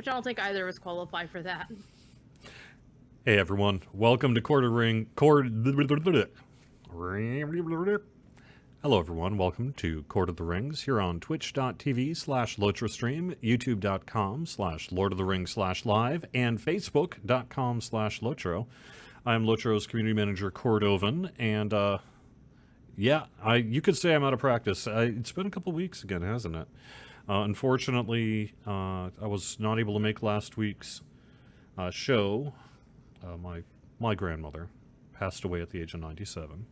which I don't think either of us qualify for that. Hey everyone, welcome to Hello everyone, welcome to Court of the Rings here on twitch.tv/LotraStream, youtube.com/Lord of the Rings/live, and facebook.com/Lotro. I'm Lotro's community manager, Cordovan, and you could say I'm out of practice. It's been a couple weeks again, hasn't it? Unfortunately, I was not able to make last week's show. My grandmother passed away at the age of 97,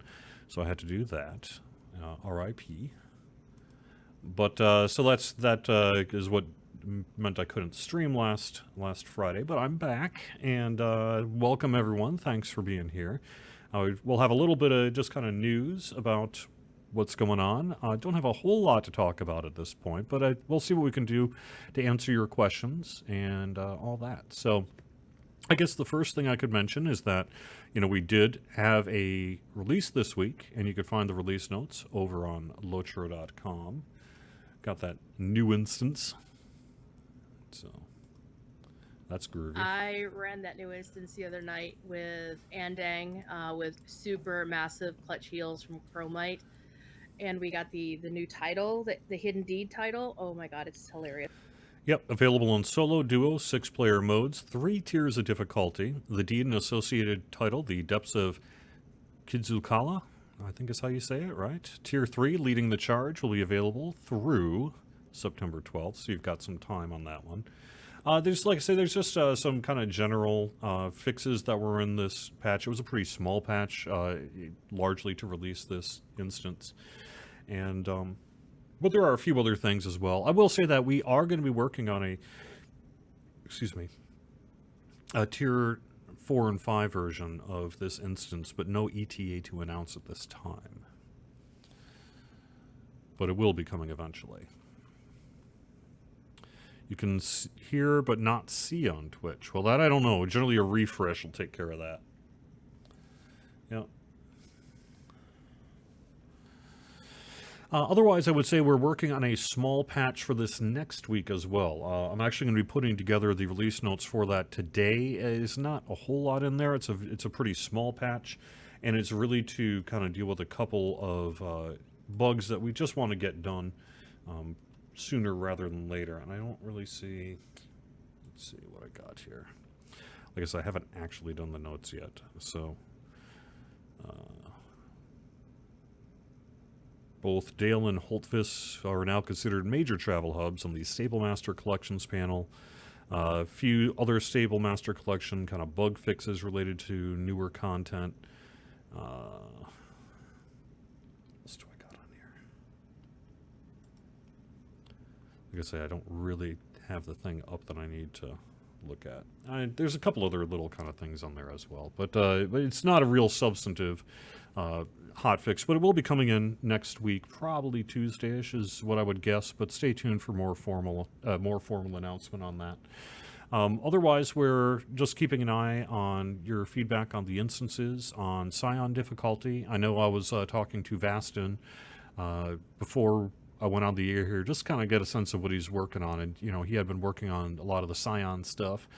so I had to do that. R.I.P. But so that is what meant I couldn't stream last Friday. But I'm back, and welcome everyone. Thanks for being here. We'll have a little bit of just kind of news about what's going on. I don't have a whole lot to talk about at this point, but we'll see what we can do to answer your questions and all that. So I guess the first thing I could mention is that, we did have a release this week, and you could find the release notes over on lotro.com. Got that new instance. So that's groovy. I ran that new instance the other night with Andang with super massive clutch heals from Chromite. And we got the new title, the Hidden Deed title. Oh my god, it's hilarious. Yep, available on solo, duo, 6-player modes, 3 tiers of difficulty. The deed and associated title, the Depths of Kidzukala, I think is how you say it, right? Tier 3, Leading the Charge, will be available through September 12th, so you've got some time on that one. There's, like I say, there's just some kind of general fixes that were in this patch. It was a pretty small patch, largely to release this instance. And but there are a few other things as well. I will say that we are going to be working on a tier 4 and 5 version of this instance, but no ETA to announce at this time. But it will be coming eventually. You can hear but not see on Twitch. Well, that I don't know. Generally a refresh will take care of that. Yeah. Otherwise, I would say we're working on a small patch for this next week as well. I'm actually going to be putting together the release notes for that today. There's not a whole lot in there. It's a pretty small patch, and it's really to kind of deal with a couple of bugs that we just want to get done sooner rather than later. And I don't really see... Let's see what I got here. Like I said, I haven't actually done the notes yet, so... Both Dale and Holtvis are now considered major travel hubs on the Stable Master Collections panel. A few other Stable Master Collection kind of bug fixes related to newer content. What else do I got on here? Like I say, I don't really have the thing up that I need to look at. There's a couple other little kind of things on there as well, but it's not a real substantive hotfix, but it will be coming in next week, probably Tuesday-ish is what I would guess, but stay tuned for more formal announcement on that. Otherwise, we're just keeping an eye on your feedback on the instances, on Scion difficulty. I know I was talking to Vastin before I went on the air here, just kind of get a sense of what he's working on, and he had been working on a lot of the Scion stuff,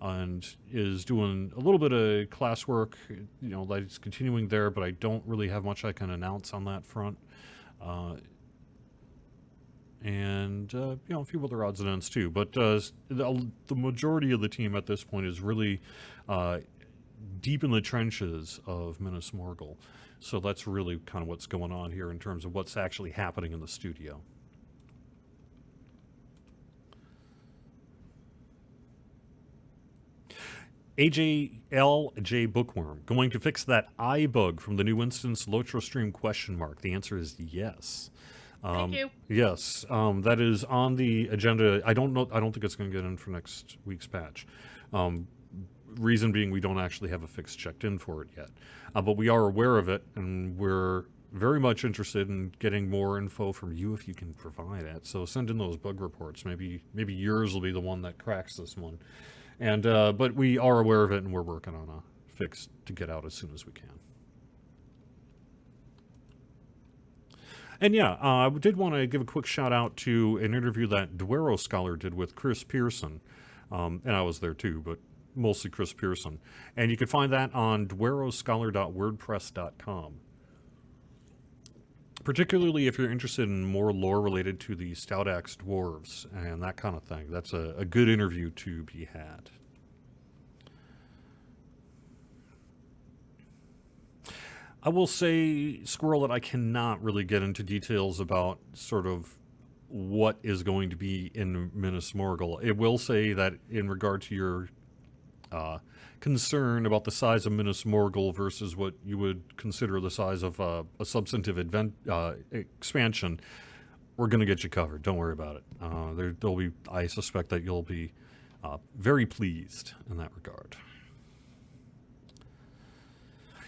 and is doing a little bit of classwork, that he's continuing there, but I don't really have much I can announce on that front. And a few other odds and ends too, but the majority of the team at this point is really deep in the trenches of Minas Morgul. So that's really kind of what's going on here in terms of what's actually happening in the studio. AJLJ Bookworm, going to fix that eye bug from the new instance LotraStream ? The answer is yes. Thank you. Yes, that is on the agenda. I don't think it's going to get in for next week's patch. Reason being, we don't actually have a fix checked in for it yet. But we are aware of it, and we're very much interested in getting more info from you if you can provide it. So send in those bug reports. Maybe yours will be the one that cracks this one. And but we are aware of it, and we're working on a fix to get out as soon as we can. And yeah, I did want to give a quick shout out to an interview that Duero Scholar did with Chris Pearson. And I was there too, but mostly Chris Pearson. And you can find that on dwaroscholar.wordpress.com. Particularly if you're interested in more lore related to the Stout-axe dwarves and that kind of thing. That's a good interview to be had. I will say, Squirrel, that I cannot really get into details about sort of what is going to be in Minas Morgul. It will say that in regard to your concern about the size of Minas Morgul versus what you would consider the size of a substantive expansion, we're going to get you covered. Don't worry about it. There'll be. I suspect that you'll be very pleased in that regard.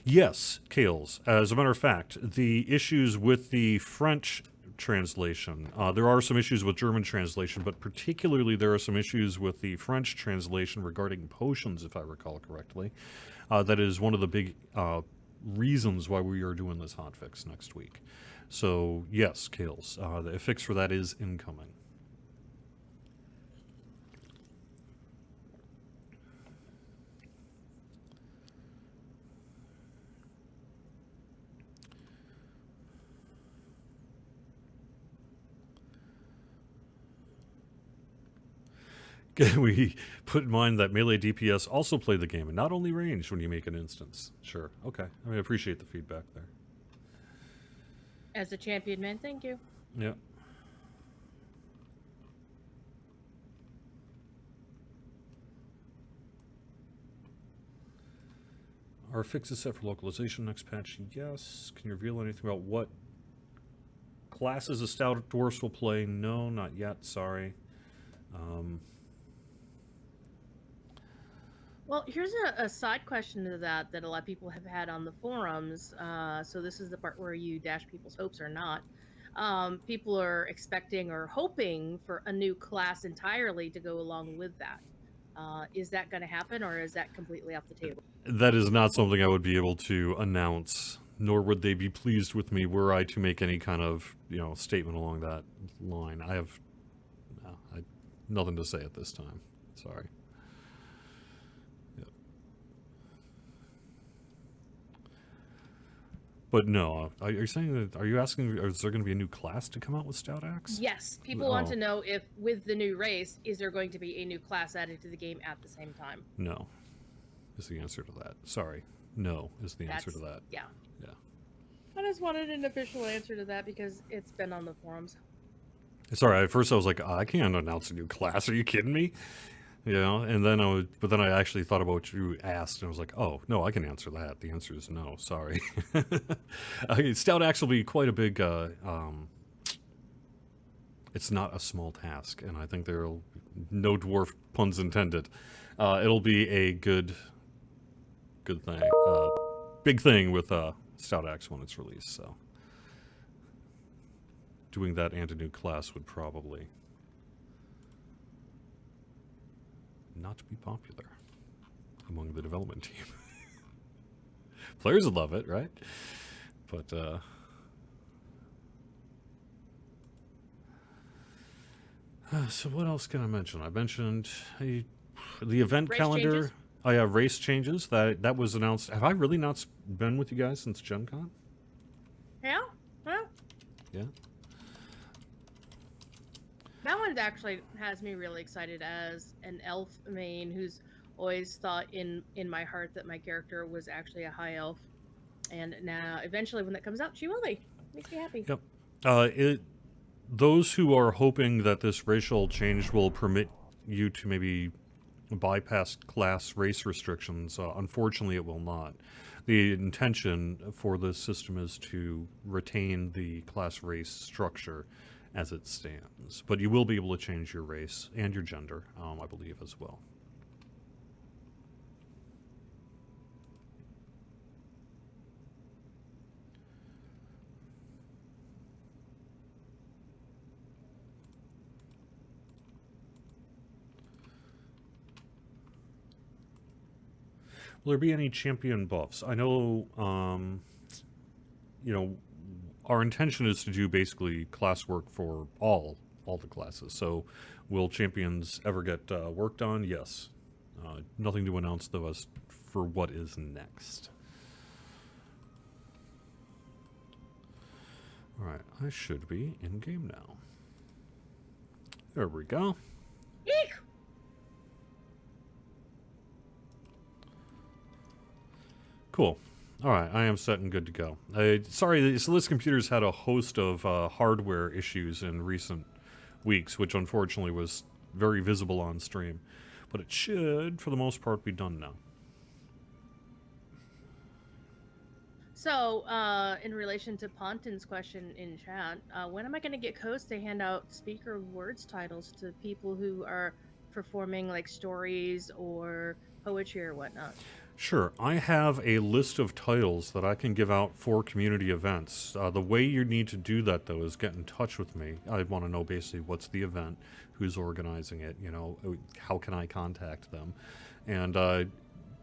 Yes, Kales. As a matter of fact, the issues with the French translation, there are some issues with German translation, but particularly there are some issues with the French translation regarding potions, if I recall correctly. That is one of the big reasons why we are doing this hotfix next week. So, yes, Kales, the fix for that is incoming. We put in mind that melee DPS also play the game, and not only ranged when you make an instance. Sure, okay. I mean, I appreciate the feedback there. As a champion man, thank you. Yeah. Are fixes set for localization next patch? Yes. Can you reveal anything about what classes of Stout Dwarfs will play? No, not yet. Sorry. Well, here's a side question to that a lot of people have had on the forums. So this is the part where you dash people's hopes or not. People are expecting or hoping for a new class entirely to go along with that. Is that going to happen, or is that completely off the table? That is not something I would be able to announce, nor would they be pleased with me were I to make any kind of, statement along that line. I have nothing to say at this time. Sorry. But no, are you saying that? Are you asking? Is there going to be a new class to come out with Stout-axe? Yes, people want to know if, with the new race, is there going to be a new class added to the game at the same time? No, is the answer to that. Sorry, no is the answer to that. Yeah. Yeah. I just wanted an official answer to that because it's been on the forums. Sorry, at first I was like, I can't announce a new class. Are you kidding me? And then but then I actually thought about what you asked, and I was like, oh, no, I can answer that. The answer is no, sorry. Stout-axe will be quite a big, it's not a small task, and I think there'll, no dwarf puns intended. It'll be a good thing, big thing with Stout-axe when it's released, so. Doing that and a new class would probably not be popular among the development team. Players would love it, right? But so what else can I mention? I mentioned the event Race calendar. changes? I have race changes that was announced. Have I really not been with you guys since Gen Con? Yeah? Well, Yeah. that one actually has me really excited as an elf main who's always thought in my heart that my character was actually a high elf. And now, eventually, when that comes out, she will be. Makes me happy. Yep. Those who are hoping that this racial change will permit you to maybe bypass class race restrictions, unfortunately it will not. The intention for this system is to retain the class race structure as it stands. But you will be able to change your race and your gender, I believe, as well. Will there be any champion buffs? I know, our intention is to do basically class work for all all the classes. So, will champions ever get worked on? Yes. Nothing to announce though as for what is next. All right, I should be in game now. There we go. Eek! Cool. All right, I am set and good to go. Sorry, so this computer's had a host of hardware issues in recent weeks, which unfortunately was very visible on stream. But it should, for the most part, be done now. So, in relation to Ponton's question in chat, when am I going to get codes to hand out speaker words titles to people who are performing like stories or poetry or whatnot? Sure, I have a list of titles that I can give out for community events. The way you need to do that, though, is get in touch with me. I want to know basically what's the event, who's organizing it, how can I contact them, and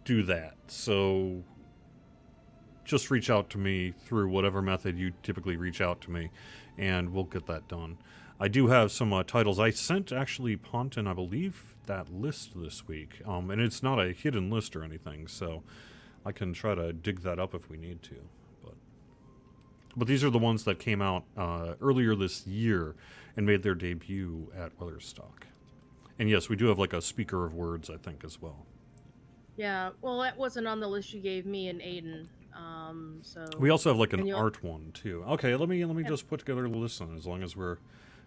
do that. So just reach out to me through whatever method you typically reach out to me, and we'll get that done. I do have some titles. I sent, actually, Ponton, I believe, that list this week. And it's not a hidden list or anything, so I can try to dig that up if we need to. But these are the ones that came out earlier this year and made their debut at Weatherstock. And yes, we do have like a speaker of words, I think, as well. Yeah, well, that wasn't on the list you gave me and Aiden. So we also have like an art one too. Okay, let me just put together a list then, as long as we're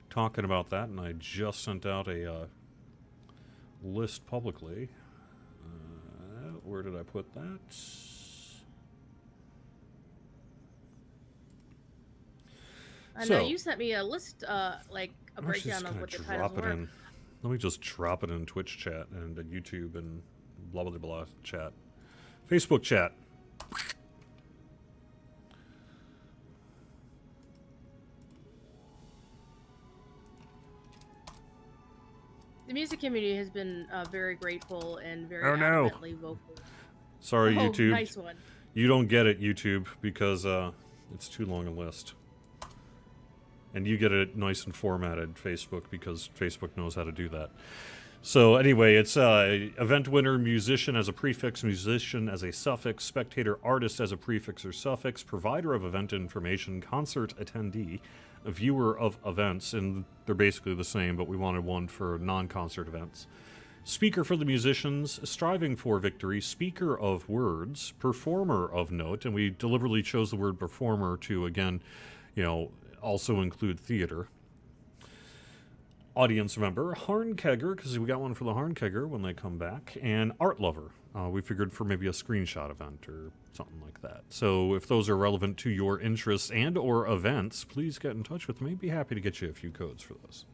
talking about that. And I just sent out a list publicly. Where did I put that? I know you sent me a list, like a breakdown of what the titles were. Let me just drop it in Twitch chat and YouTube and blah blah blah chat, Facebook chat. The music community has been very grateful and very adamantly vocal. Sorry, YouTube. Nice one. You don't get it, YouTube, because it's too long a list. And you get it nice and formatted, Facebook, because Facebook knows how to do that. So anyway, it's event winner, musician as a prefix, musician as a suffix, spectator, artist as a prefix or suffix, provider of event information, concert attendee, a viewer of events, and they're basically the same, but we wanted one for non-concert events. Speaker for the musicians, striving for victory, speaker of words, performer of note, and we deliberately chose the word performer to, again, also include theater. Audience member, Harnkegger, because we got one for the Harnkegger when they come back, and art lover. We figured for maybe a screenshot event or something like that. So if those are relevant to your interests and or events, please get in touch with me. Be happy to get you a few codes for those.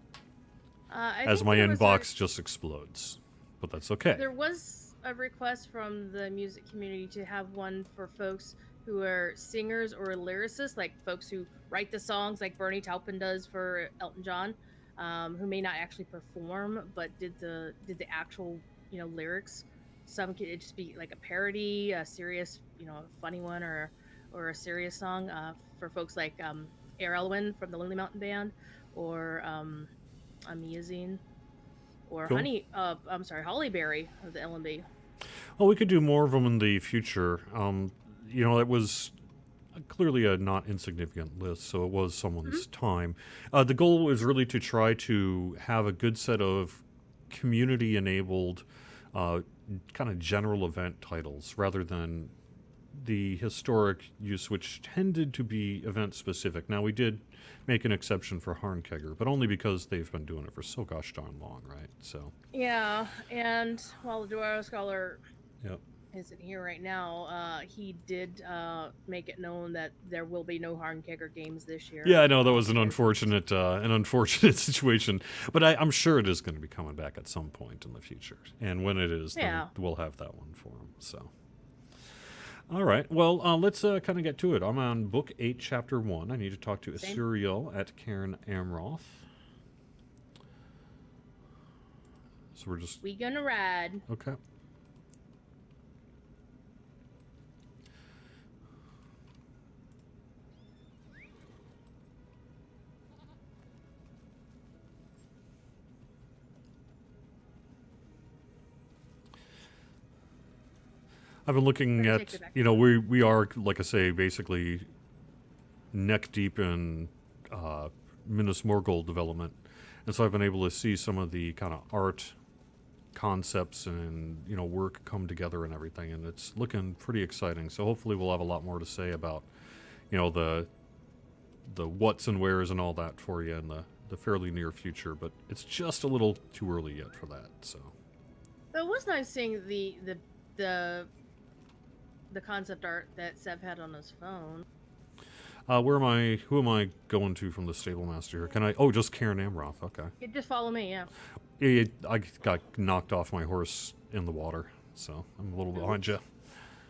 As my inbox just explodes. But that's okay. There was a request from the music community to have one for folks who are singers or lyricists, like folks who write the songs like Bernie Taupin does for Elton John, who may not actually perform, but did the actual, lyrics. Some could just be like a parody, a serious, a funny one, or a serious song for folks like Air Elwin from the Lily Mountain Band, or Amazing, or cool. Hollyberry of the LMB. Well, we could do more of them in the future. It was clearly a not insignificant list, so it was someone's time. The goal was really to try to have a good set of community-enabled kind of general event titles, rather than the historic use, which tended to be event-specific. Now, we did make an exception for Harnkegger, but only because they've been doing it for so gosh darn long, right? So yeah, and while the Dwarf Scholar yep. isn't here right now, he did make it known that there will be no Harnkegger games this year. Yeah, I know that was an unfortunate situation, but I'm sure it is going to be coming back at some point in the future. And when it is, then we'll have that one for him. So, all right. Well, let's kind of get to it. I'm on Book 8, Chapter 1. I need to talk to Asuriel at Cairn Amroth. So we gonna ride. Okay. I've been looking Better take at, it back. we are, like I say, basically neck deep in Minas Morgul development. And so I've been able to see some of the kind of art concepts and, work come together and everything. And it's looking pretty exciting. So hopefully we'll have a lot more to say about, the what's and where's and all that for you in the fairly near future. But it's just a little too early yet for that, so. But it was nice seeing the concept art that Seb had on his phone. Who am I going to from the stable master here? Can I, oh, just Karen Amroth, okay. You just follow me, yeah. I got knocked off my horse in the water, so I'm a little behind you.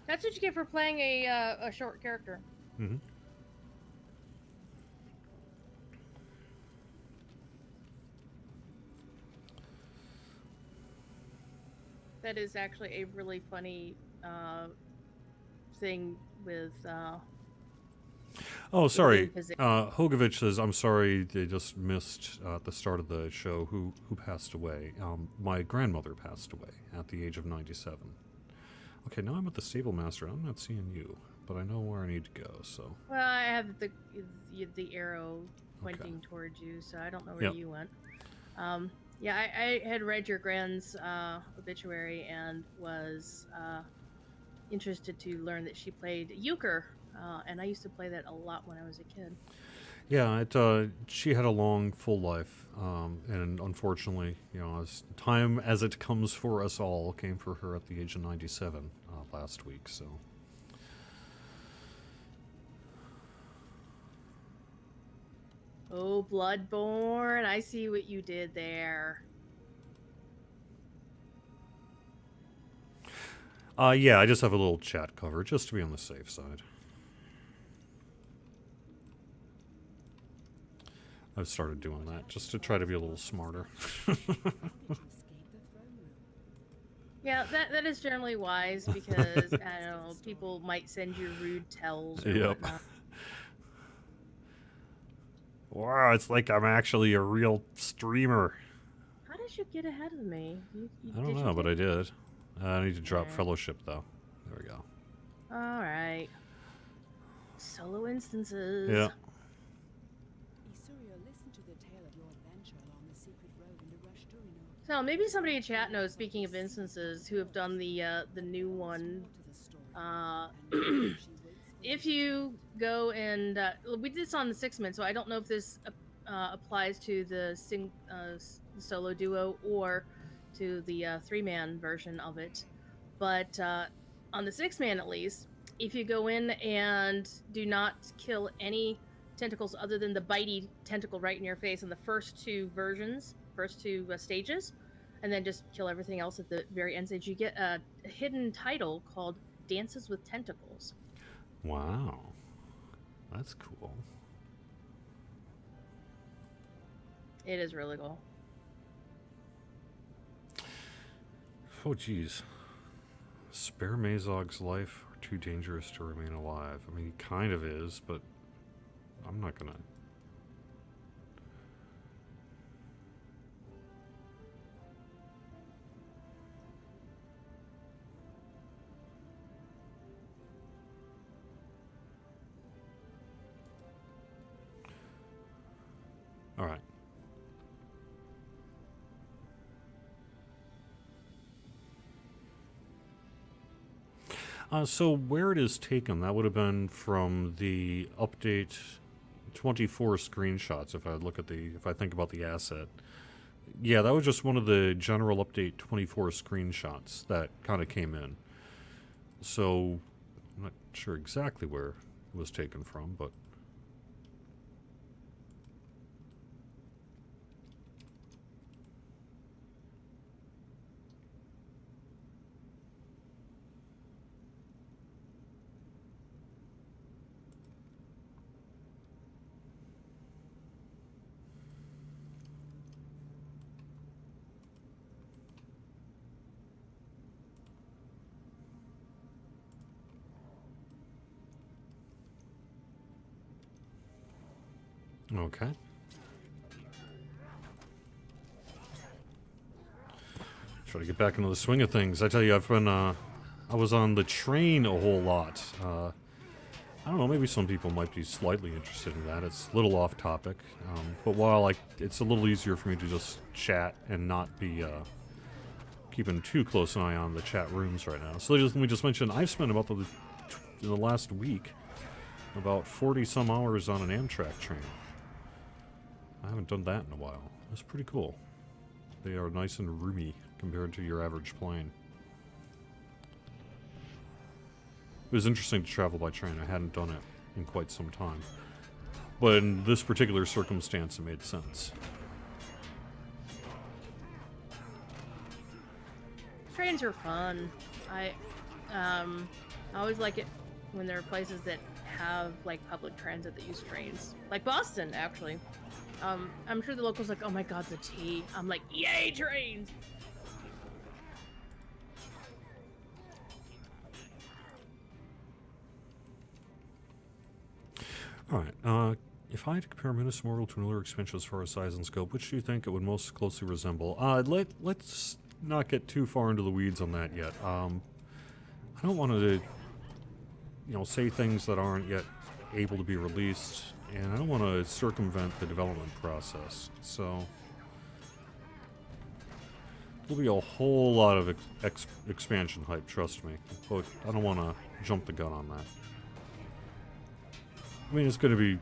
That's what you get for playing a short character. Mm-hmm. That is actually a really funny thing with. Oh, sorry. Physics. Hogovich says, I'm sorry they just missed at the start of the show who passed away. My grandmother passed away at the age of 97. Okay, now I'm at the stable master. I'm not seeing you, but I know where I need to go, so. Well, I have the arrow pointing towards you, so I don't know where you went. Yeah, I had read your grand's obituary and was interested to learn that she played euchre, and I used to play that a lot when I was a kid. Yeah, she had a long, full life, and unfortunately, as time as it comes for us all, came for her at the age of 97 last week, so. Oh, Bloodborne, I see what you did there. Yeah, I just have a little chat cover, just to be on the safe side. I've started doing that, just to try to be a little smarter. Yeah, that is generally wise, because, I don't know, people might send you rude tells or whatnot. Wow, it's like I'm actually a real streamer. How did you get ahead of me? I don't know, but I did. I need to drop fellowship, though. There we go. Alright. Solo instances. Yeah. So maybe somebody in chat knows, speaking of instances, who have done the new one. If you go and we did this on the 6-man, so I don't know if this applies to the solo duo or to the 3-man version of it, but on the 6-man at least, if you go in and do not kill any tentacles other than the bitey tentacle right in your face in the first two stages, and then just kill everything else at the very end stage, you get a hidden title called Dances with Tentacles. Wow. That's cool. It is really cool. Oh, geez. Spare Mazog's life or too dangerous to remain alive? I mean, he kind of is, but I'm not gonna... All right. So where it is taken, that would have been from the update 24 screenshots. If I think about the asset, yeah, that was just one of the general update 24 screenshots that kind of came in. So I'm not sure exactly where it was taken from, but. Okay. Try to get back into the swing of things. I tell you, I've been I was on the train a whole lot. I don't know, maybe some people might be slightly interested in that. It's a little off topic. But while it's a little easier for me to just chat and not be keeping too close an eye on the chat rooms right now. So let me just mention, I've spent about in the last week about 40 some hours on an Amtrak train. I haven't done that in a while. That's pretty cool. They are nice and roomy compared to your average plane. It was interesting to travel by train. I hadn't done it in quite some time. But in this particular circumstance, it made sense. Trains are fun. I always like it when there are places that have like public transit that use trains. Like Boston, actually. I'm sure the locals like, oh my god, the T. I'm like, yay, trains! Alright, if I had to compare Minas Morgul to another expansion as far as size and scope, which do you think it would most closely resemble? Let's not get too far into the weeds on that yet. I don't want to, say things that aren't yet able to be released, and I don't want to circumvent the development process, so there'll be a whole lot of expansion hype, trust me, but I don't want to jump the gun on that. I mean, it's going to be...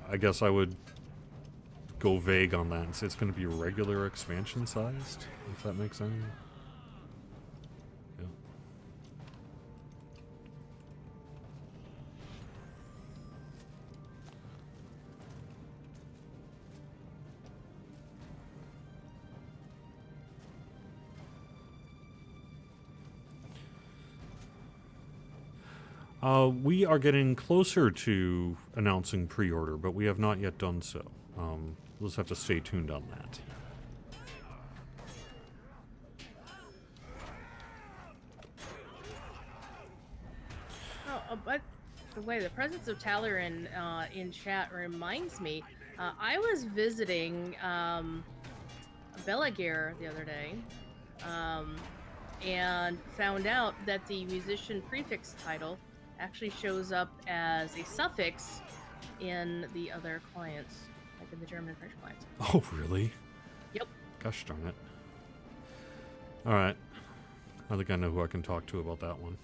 I guess I would go vague on that and say it's going to be regular expansion sized, if that makes sense. Yeah. We are getting closer to announcing pre-order, but we have not yet done so. We'll just have to stay tuned on that. But the way the presence of Taylor in chat reminds me, I was visiting Belagear the other day, and found out that the musician prefix title actually shows up as a suffix in the other clients, like in the German and French clients. Oh, really? Yep. Gosh darn it. Alright. I think I know who I can talk to about that one.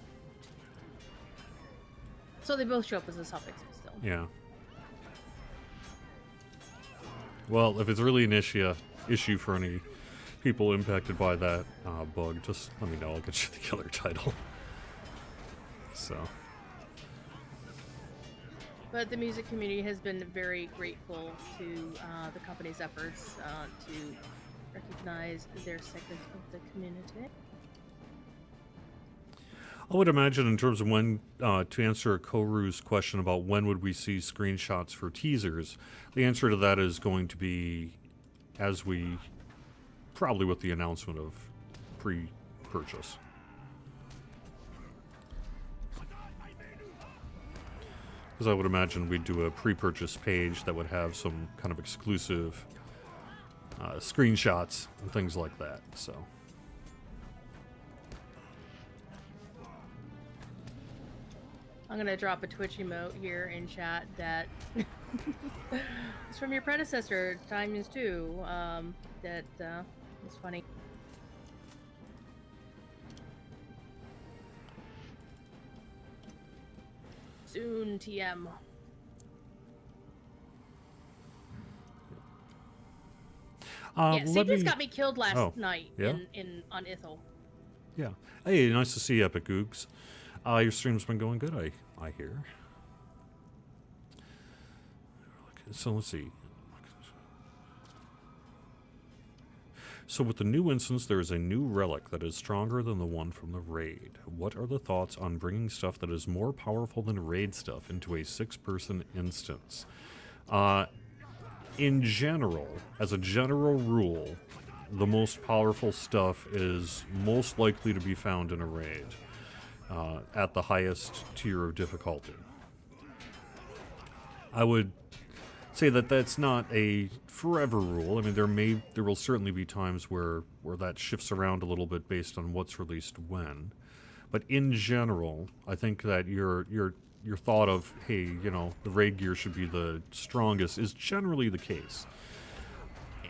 So they both show up as a suffix still. Yeah. Well, if it's really an issue for any people impacted by that bug, just let me know. I'll get you the killer title. So... But the music community has been very grateful to the company's efforts to recognize their segment of the community. I would imagine in terms of when, to answer Koru's question about when would we see screenshots for teasers, the answer to that is going to be probably with the announcement of pre-purchase. Because I would imagine we'd do a pre-purchase page that would have some kind of exclusive screenshots and things like that, so... I'm gonna drop a Twitch emote here in chat that it's from your predecessor, times 2. That is funny. Soon, TM. Yeah, Secrets got me killed last night on Ithel. Yeah. Hey, nice to see Epic Googs. Your stream's been going good, I hear. So let's see. So with the new instance, there is a new relic that is stronger than the one from the raid. What are the thoughts on bringing stuff that is more powerful than raid stuff into a 6-person instance? In general, as a general rule, the most powerful stuff is most likely to be found in a raid. At the highest tier of difficulty. I would say that that's not a forever rule. I mean, there will certainly be times where that shifts around a little bit based on what's released when. But in general, I think that your thought of, hey, the raid gear should be the strongest is generally the case.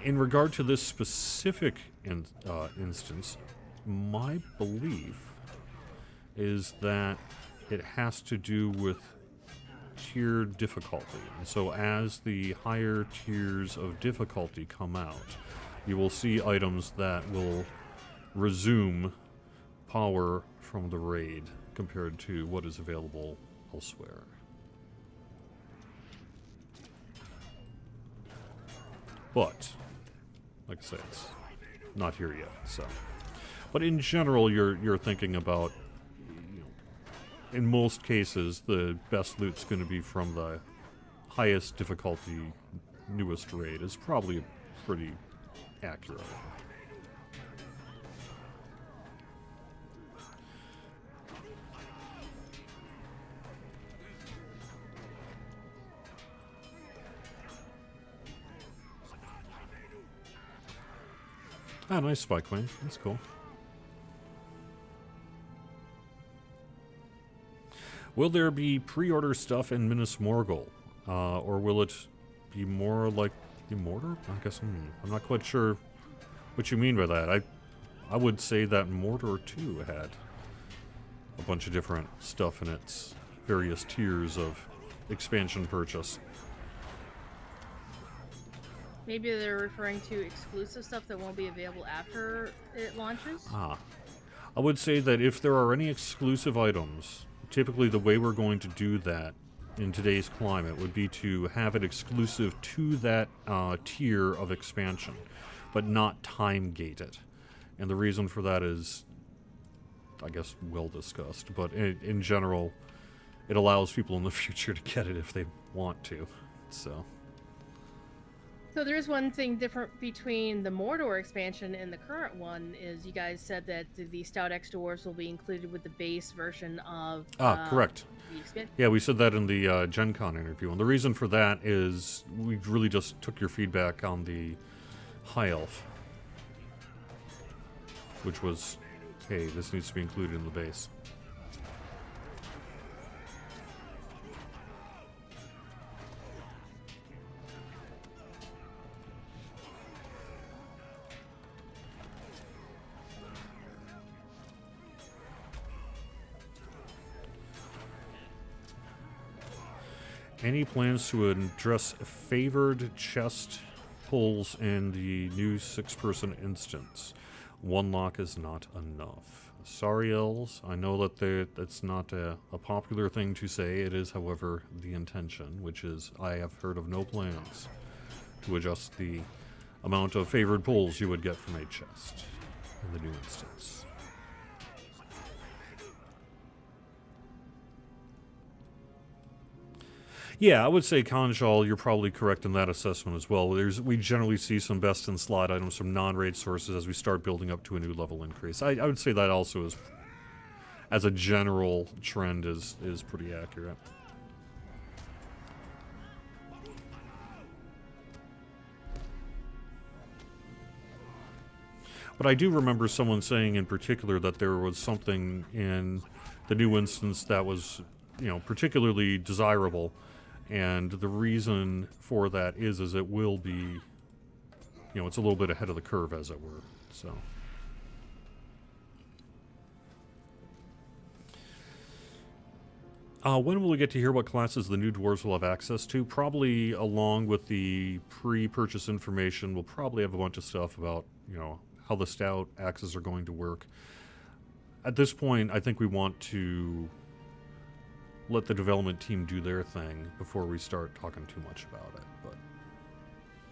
In regard to this specific instance, my belief is that it has to do with tier difficulty. And so as the higher tiers of difficulty come out, you will see items that will resume power from the raid compared to what is available elsewhere. But, like I say, it's not here yet, so. But in general, you're thinking about, in most cases, the best loot's going to be from the highest difficulty, newest raid. Is probably pretty accurate. Ah, nice spike wing. That's cool. Will there be pre-order stuff in Minas Morgul? Or will it be more like the Mortar? I guess I'm not quite sure what you mean by that. I would say that Mortar 2 had a bunch of different stuff in its various tiers of expansion purchase. Maybe they're referring to exclusive stuff that won't be available after it launches? I would say that if there are any exclusive items, typically the way we're going to do that in today's climate would be to have it exclusive to that tier of expansion, but not time gate it. And the reason for that is, I guess, well discussed, but in general, it allows people in the future to get it if they want to, so... So there is one thing different between the Mordor expansion and the current one is you guys said that the Stout-axe dwarves will be included with the base version of correct. The expansion. Yeah, we said that in the Gen Con interview, and the reason for that is we really just took your feedback on the High Elf, which was, hey, this needs to be included in the base. Any plans to address favored chest pulls in the new 6-person instance? One lock is not enough. Sorry, Els. I know that that's not a popular thing to say. It is, however, the intention, which is I have heard of no plans to adjust the amount of favored pulls you would get from a chest in the new instance. Yeah, I would say Conjal, you're probably correct in that assessment as well. We generally see some best in slot items from non-raid sources as we start building up to a new level increase. I would say that also is, as a general trend, is pretty accurate. But I do remember someone saying in particular that there was something in the new instance that was, particularly desirable. And the reason for that is it will be, it's a little bit ahead of the curve, as it were. So. When will we get to hear what classes the new dwarves will have access to? Probably along with the pre-purchase information, we'll probably have a bunch of stuff about, how the Stout-axes are going to work. At this point, I think we want to let the development team do their thing before we start talking too much about it. But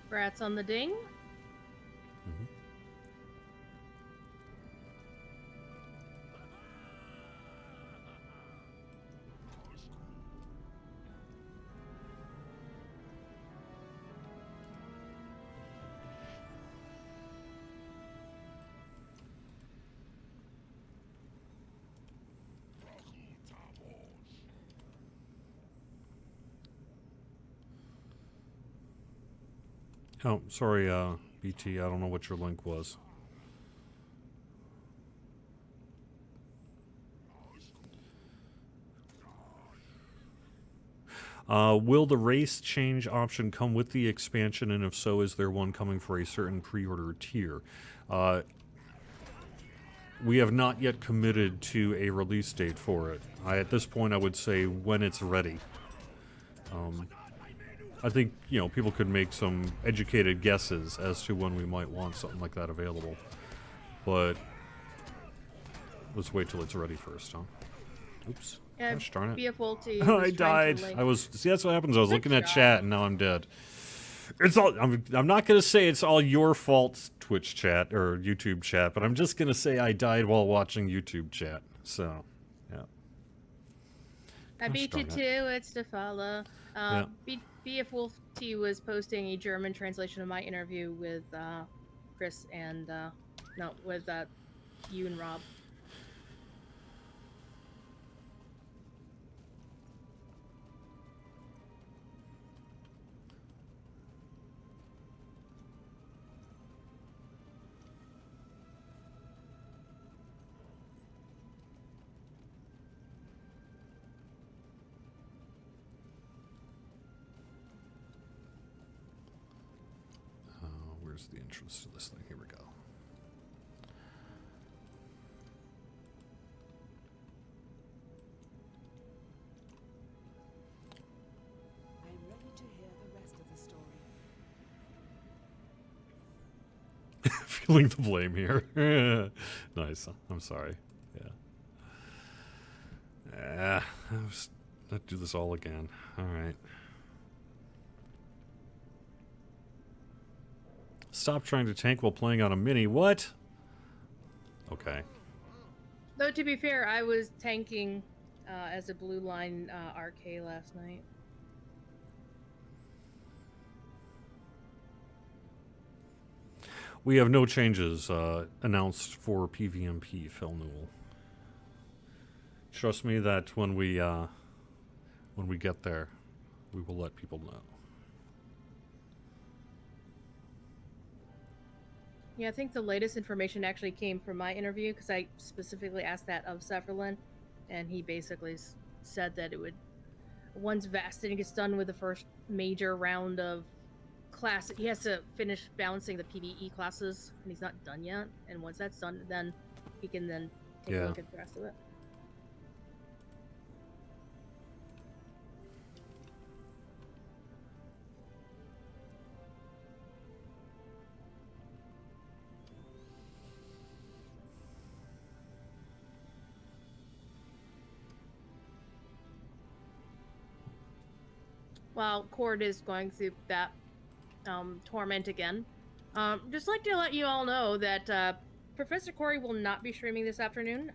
Rats on the ding. mm-hmm. Oh, sorry, BT. I don't know what your link was. Will the race change option come with the expansion, and if so, is there one coming for a certain pre-order tier? We have not yet committed to a release date for it. At this point, I would say when it's ready. I think, you know, people could make some educated guesses as to when we might want something like that available. But let's wait till it's ready first, huh? Oops. Gosh darn it. BFWolty I died. See, that's what happens. I was looking at chat and now I'm dead. It's all. I'm not gonna say it's all your fault, Twitch chat or YouTube chat, but I'm just gonna say I died while watching YouTube chat. So, yeah. I beat you too. It's to follow. BFWolty was posting a German translation of my interview with Chris and with you and Rob. Where's the entrance to this thing? Here we go. I'm ready to hear the rest of the story. Feeling the blame here. Nice. I'm sorry. Yeah. Let's do this all again. All right. Stop trying to tank while playing on a mini. What? Okay. Though, to be fair, I was tanking as a blue line RK last night. We have no changes announced for PvMP, Phil Newell. Trust me that when we get there, we will let people know. Yeah, I think the latest information actually came from my interview, because I specifically asked that of Sepherlin, and he basically said that it would, once Vastin gets done with the first major round of class, he has to finish balancing the PvE classes, and he's not done yet. And once that's done, then he can then take a look at the rest of it. While Cord is going through that torment again, just like to let you all know that Professor Corey will not be streaming this afternoon.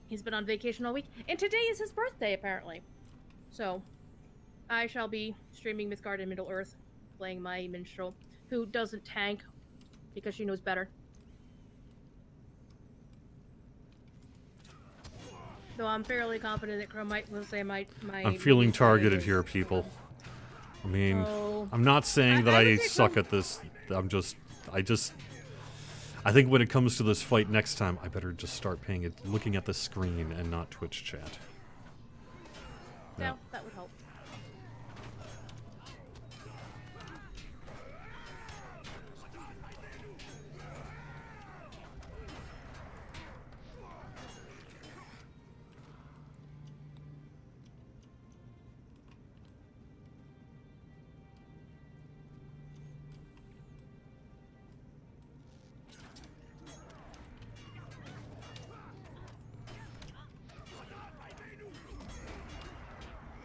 He's been on vacation all week, and today is his birthday, apparently. So, I shall be streaming Mythgard in Middle-earth, playing my minstrel, who doesn't tank, because she knows better. Though I'm fairly confident that Chromite will say my I'm feeling targeted here, people. I mean, I'm not saying that I suck at this. I think when it comes to this fight next time, I better just start looking at the screen and not Twitch chat. Yeah, that would help.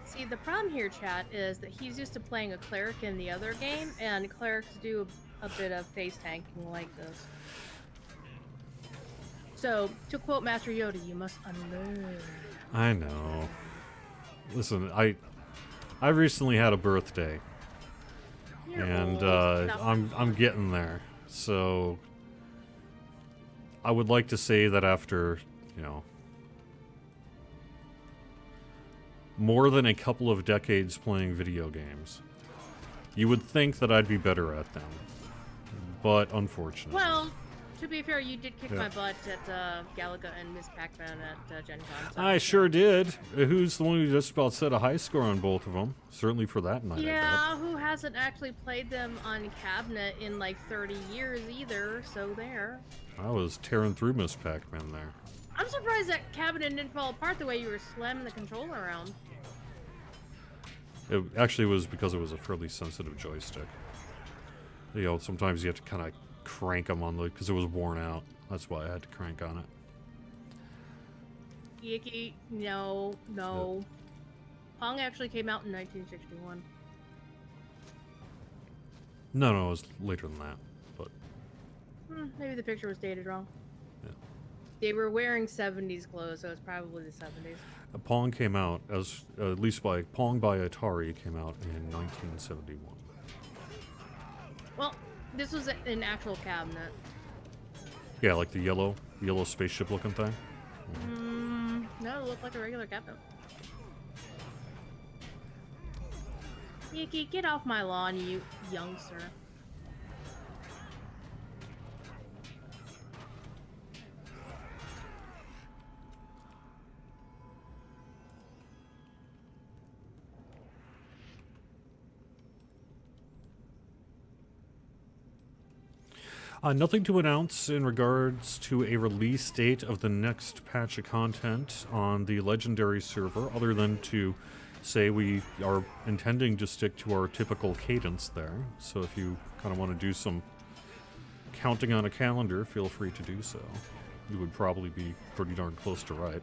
See, the problem here, chat, is that he's used to playing a cleric in the other game, and clerics do a bit of face tanking like this. So, to quote Master Yoda, you must unlearn. I know. Listen, I recently had a birthday, and I'm getting there. So I would like to say that after, you know, more than a couple of decades playing video games, You would think that I'd be better at them, but unfortunately. Well, to be fair, you did kick Yeah. my butt at Galaga and Miss Pac-Man at Gen Con. So, I sure did. Who's the one who just about set a high score on both of them? Certainly for that night, I Yeah, who hasn't actually played them on cabinet in like 30 years either, so there. bet. I was tearing through Miss Pac-Man there. I'm surprised that cabinet didn't fall apart the way you were slamming the controller around. It actually was because it was a fairly sensitive joystick. You know, sometimes you have to kind of crank them on the... because it was worn out. That's why I had to crank on it. Yicky, no. Pong actually came out in 1961. No, it was later than that. But Maybe the picture was dated wrong. yeah. They were wearing 70s clothes, so it's probably the 70s. Pong came out as at least by Pong by Atari came out in 1971. Well, this was an actual cabinet. Yeah, like the yellow spaceship looking thing. No, it looked like a regular cabinet. Yicky, get off my lawn, you youngster. Nothing to announce in regards to a release date of the next patch of content on the Legendary server, other than to say we are intending to stick to our typical cadence there. So if you kind of want to do some counting on a calendar, feel free to do so. You would probably be pretty darn close to right.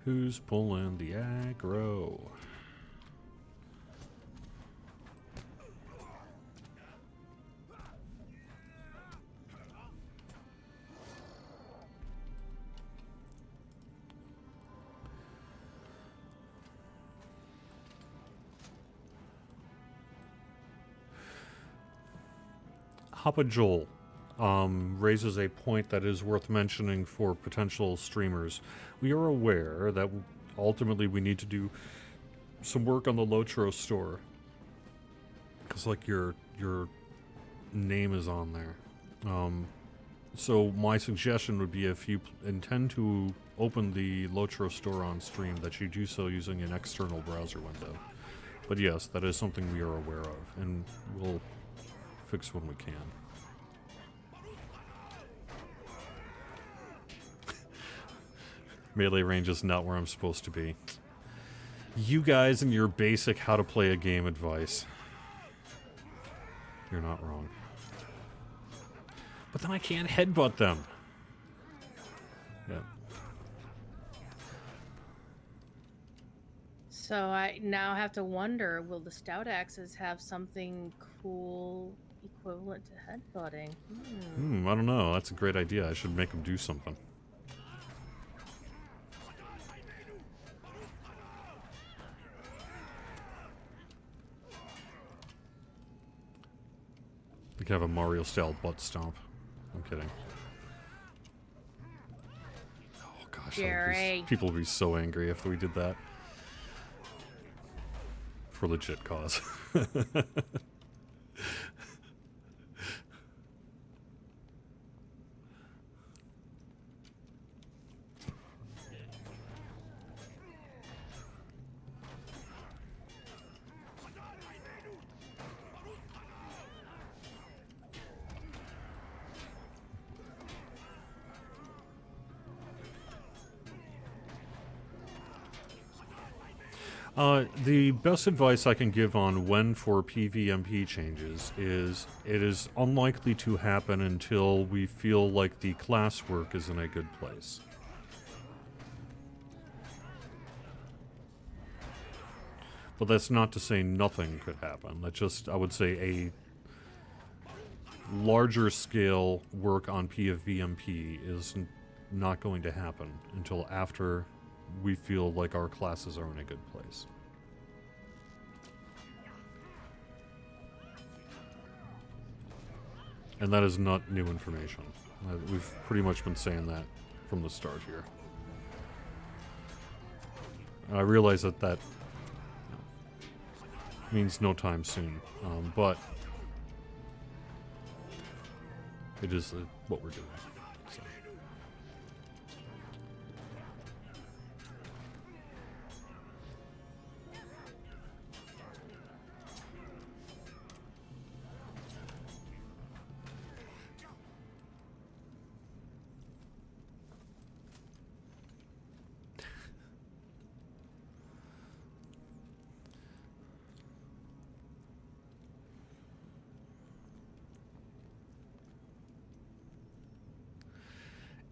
Who's pulling the aggro? Hoppa Joel raises a point that is worth mentioning for potential streamers. We are aware that ultimately we need to do some work on the Lotro store. Because, like, your name is on there. So my suggestion would be if you intend to open the Lotro store on stream, that you do so using an external browser window. But yes, that is something we are aware of, and we'll fix when we can. Melee range is not where I'm supposed to be. You guys and your basic how to play a game advice. You're not wrong. But then I can't headbutt them. Yeah. So I now have to wonder, will the Stout-axes have something cool equivalent to headbutting? I don't know. That's a great idea. I should make them do something. We could have a Mario-style butt stomp. I'm kidding. Oh gosh, Jerry. people would be so angry if we did that. For legit cause. The best advice I can give on when for PvMP changes is it is unlikely to happen until we feel like the classwork is in a good place. But that's not to say nothing could happen. That's just, I would say, a larger scale work on PvMP is not going to happen until after we feel like our classes are in a good place. And that is not new information. We've pretty much been saying that from the start here. And I realize that means no time soon, but it is what we're doing. So.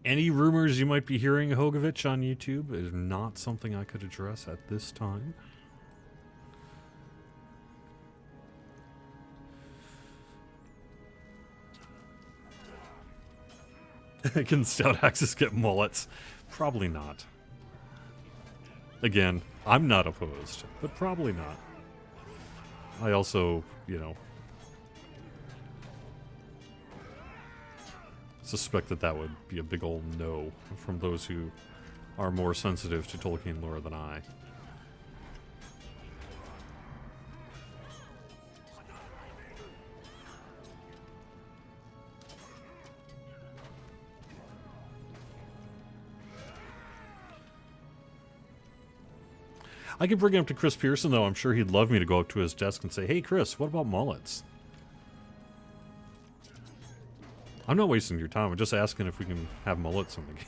Any rumors you might be hearing, Hogovich, on YouTube is not something I could address at this time. Can Stout-axes get mullets? Probably not. Again, I'm not opposed, but probably not. I also, you know, suspect that would be a big old no from those who are more sensitive to Tolkien lore than I. I could bring it up to Chris Pearson, though. I'm sure he'd love me to go up to his desk and say, "Hey, Chris, what about mullets?" I'm not wasting your time. I'm just asking if we can have mullets in the game.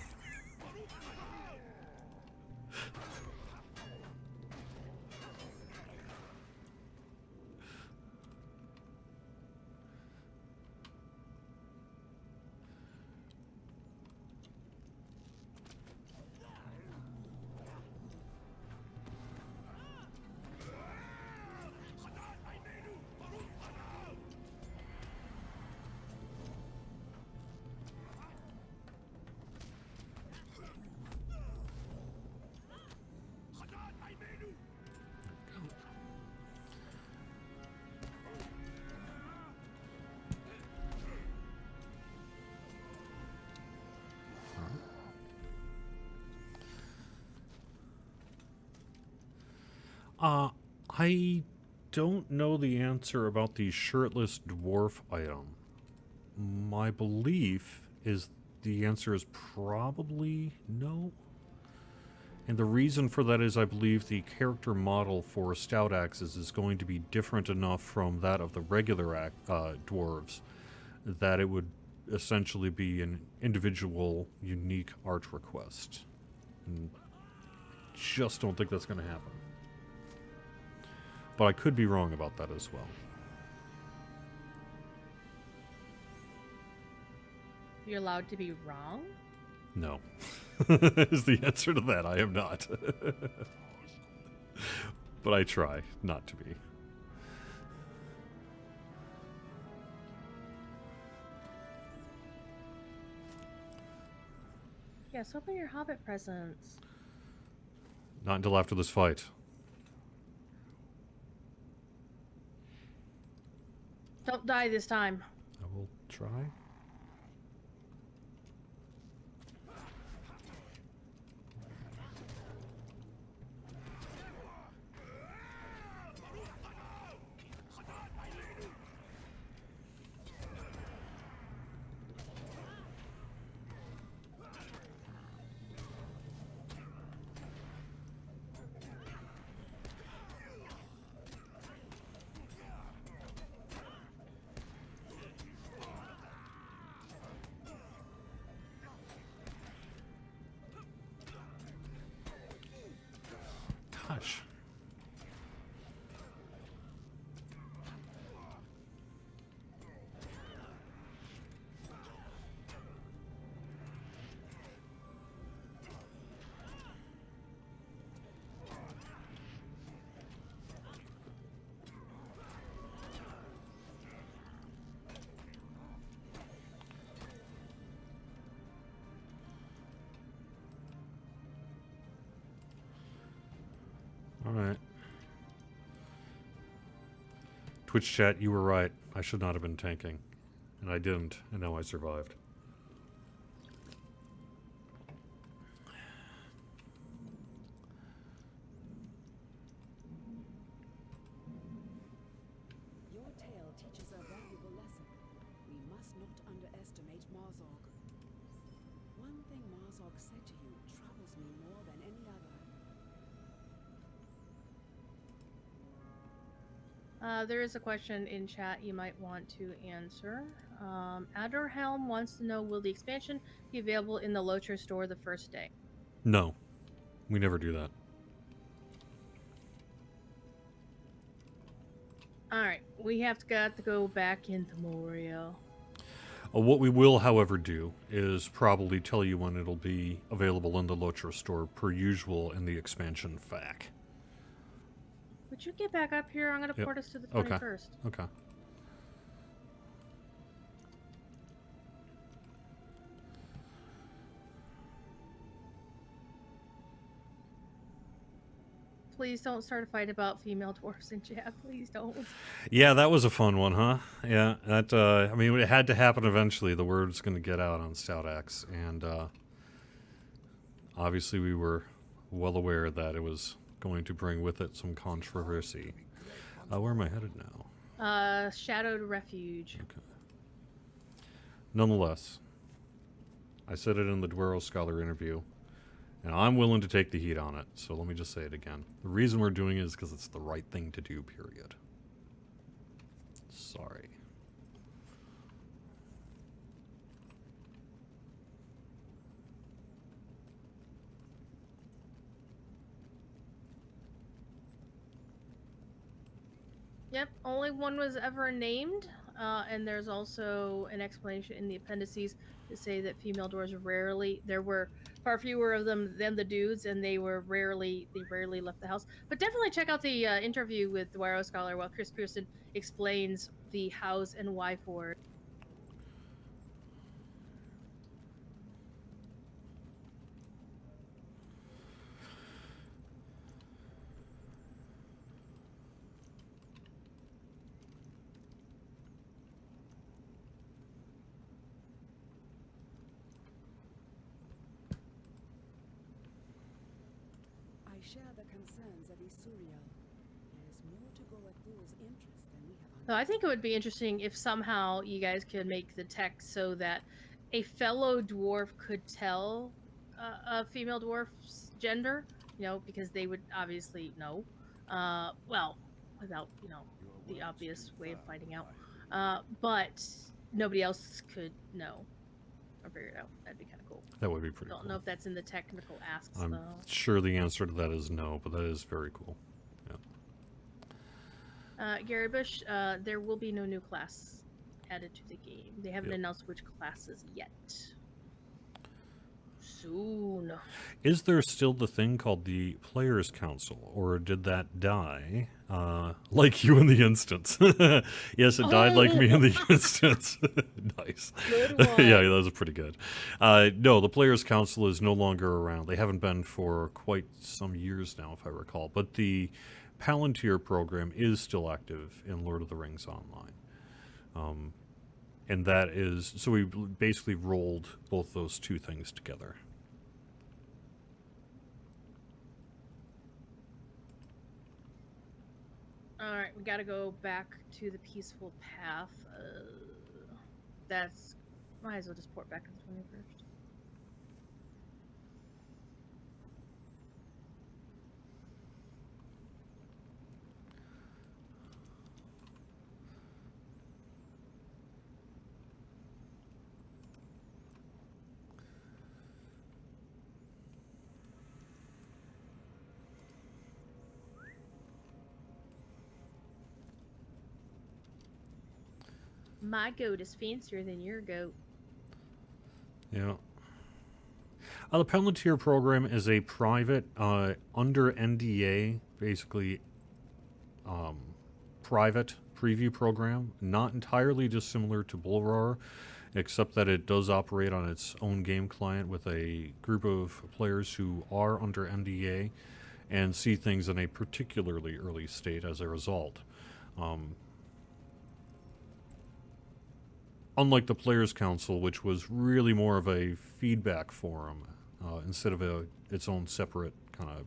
I don't know the answer about the shirtless dwarf item. My belief is the answer is probably no. And the reason for that is I believe the character model for Stout-axes is going to be different enough from that of the regular dwarves that it would essentially be an individual, unique art request. And just don't think that's going to happen. But I could be wrong about that as well. You're allowed to be wrong? No. Is the answer to that. I am not. But I try not to be. Yes, open your Hobbit presents. Not until after this fight. Don't die this time. I will try. Gosh. Alright. Twitch chat, you were right. I should not have been tanking. And I didn't, and now I survived. Your tale teaches a valuable lesson. We must not underestimate Marzog. One thing Marzog said to you troubles me more than any other. There is a question in chat you might want to answer. Adderhelm wants to know, will the expansion be available in the Locher store the first day? No. We never do that. Alright, we got to go back into Moria. What we will, however, do is probably tell you when it'll be available in the Locher store, per usual, in the expansion FAQ. Would you get back up here? I'm going to Yep. port us to the Okay. 21st. Okay. Please don't start a fight about female dwarfs in chat. Please don't. Yeah, that was a fun one, huh? Yeah, that, I mean, it had to happen eventually. The word's going to get out on Stout-axe, and obviously we were well aware that it was going to bring with it some controversy. Where am I headed now? Shadowed Refuge. Okay. Nonetheless, I said it in the Dwarf Scholar interview, and I'm willing to take the heat on it, so let me just say it again. The reason we're doing it is because it's the right thing to do, period. Sorry. Yep, only one was ever named, and there's also an explanation in the appendices to say that female dwarves there were far fewer of them than the dudes, and they rarely left the house. But definitely check out the interview with Dwarf Scholar while Chris Pearson explains the hows and why for it. I share the concerns of Isuriel. There is more to Gorathul's interest than we have So I think it would be interesting if somehow you guys could make the text so that a fellow dwarf could tell a female dwarf's gender, because they would obviously know. Well, without, the obvious way of finding out. But nobody else could know or figure it out. That'd be kind of cool. That would be pretty Don't cool. know if that's in the technical asks, I'm though. sure the answer to that is no, but that is very cool. Gary Bush, there will be no new class added to the game. They haven't Yep. announced which classes yet. Soon. Is there still the thing called the Players' Council, or did that die? Like you in the instance. Yes, it died like me in the instance. Nice. Good one. Yeah, that was pretty good. No, the Players' Council is no longer around. They haven't been for quite some years now, if I recall. But the Palantir program is still active in Lord of the Rings Online. And that is... So we basically rolled both those two things together. Alright, we gotta go back to the peaceful path. That's... Might as well just port back to the 21st. My goat is fancier than your goat. Yeah. The Palantir program is a private, under NDA, basically, private preview program. Not entirely dissimilar to Bullroar, except that it does operate on its own game client with a group of players who are under NDA, and see things in a particularly early state as a result. Unlike the Players' Council, which was really more of a feedback forum instead of its own separate kind of,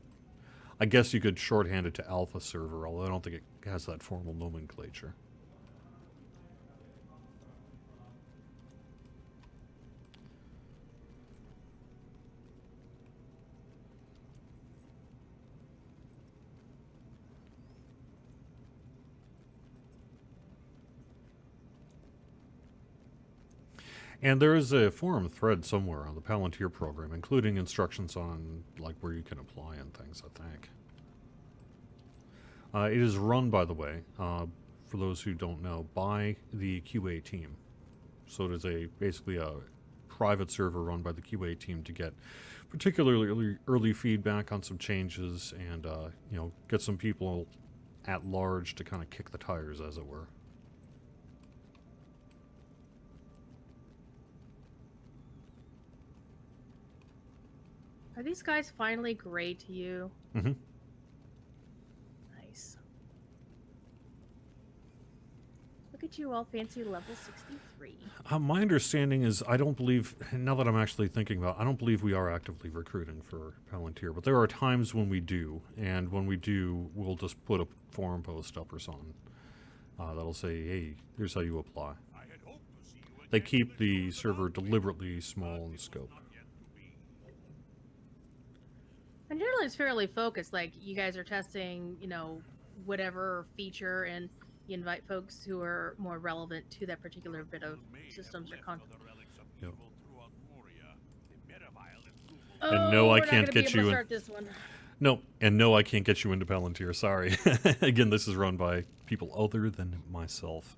I guess you could shorthand it to alpha server, although I don't think it has that formal nomenclature. And there is a forum thread somewhere on the Palantir program, including instructions on like where you can apply and things, I think. It is run, by the way, for those who don't know, by the QA team. So it is basically a private server run by the QA team to get particularly early feedback on some changes and get some people at large to kind of kick the tires, as it were. Are these guys finally gray to you? Mm-hmm. Nice. Look at you, all fancy level 63. My understanding is, I don't believe, now that I'm actually thinking about it, I don't believe we are actively recruiting for Palantir, but there are times when we do, and when we do, we'll just put a forum post up or something that'll say, hey, here's how you apply. They keep the server deliberately small in scope. And generally it's fairly focused, like you guys are testing, whatever feature, and you invite folks who are more relevant to that particular bit of systems or content. Yep. Oh, and no, I we're can't not gonna get be able you to in. start this one. No, and no, I can't get you into Palantir. Sorry. Again, this is run by people other than myself.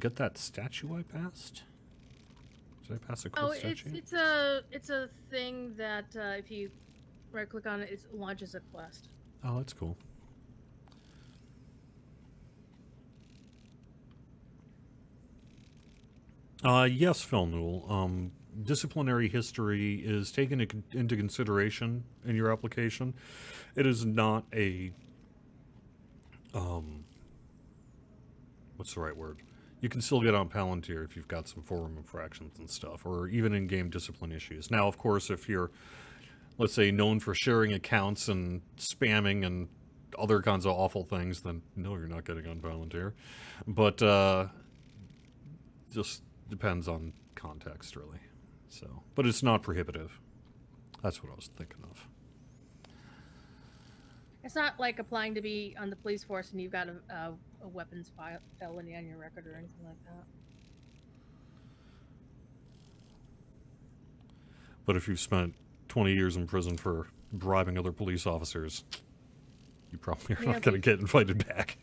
Get that statue I passed? Did I pass a cool statue? It's a thing that if you right click on it, it launches a quest. Oh, that's cool. Yes, Phil Newell. Disciplinary history is taken into consideration in your application. It is not a what's the right word? You can still get on Palantir if you've got some forum infractions and stuff, or even in-game discipline issues. Now, of course, if you're, let's say, known for sharing accounts and spamming and other kinds of awful things, then no, you're not getting on Palantir. But just depends on context, really. So, but it's not prohibitive. That's what I was thinking of. It's not like applying to be on the police force and you've got a weapons felony on your record or anything like that. But if you've spent 20 years in prison for bribing other police officers, you probably are not going to get invited back.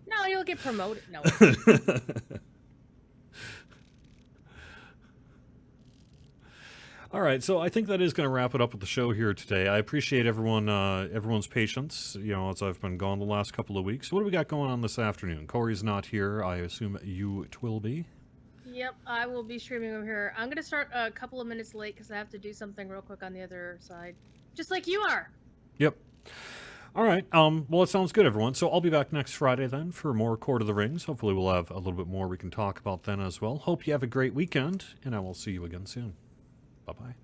No, you'll get promoted. No. All right, so I think that is going to wrap it up with the show here today. I appreciate everyone's patience, as I've been gone the last couple of weeks. What do we got going on this afternoon? Corey's not here. I assume you will be. Yep, I will be streaming over here. I'm going to start a couple of minutes late because I have to do something real quick on the other side. Just like you are. Yep. All right. Well, it sounds good, everyone. So I'll be back next Friday then for more Court of the Rings. Hopefully we'll have a little bit more we can talk about then as well. Hope you have a great weekend, and I will see you again soon. Bye-bye.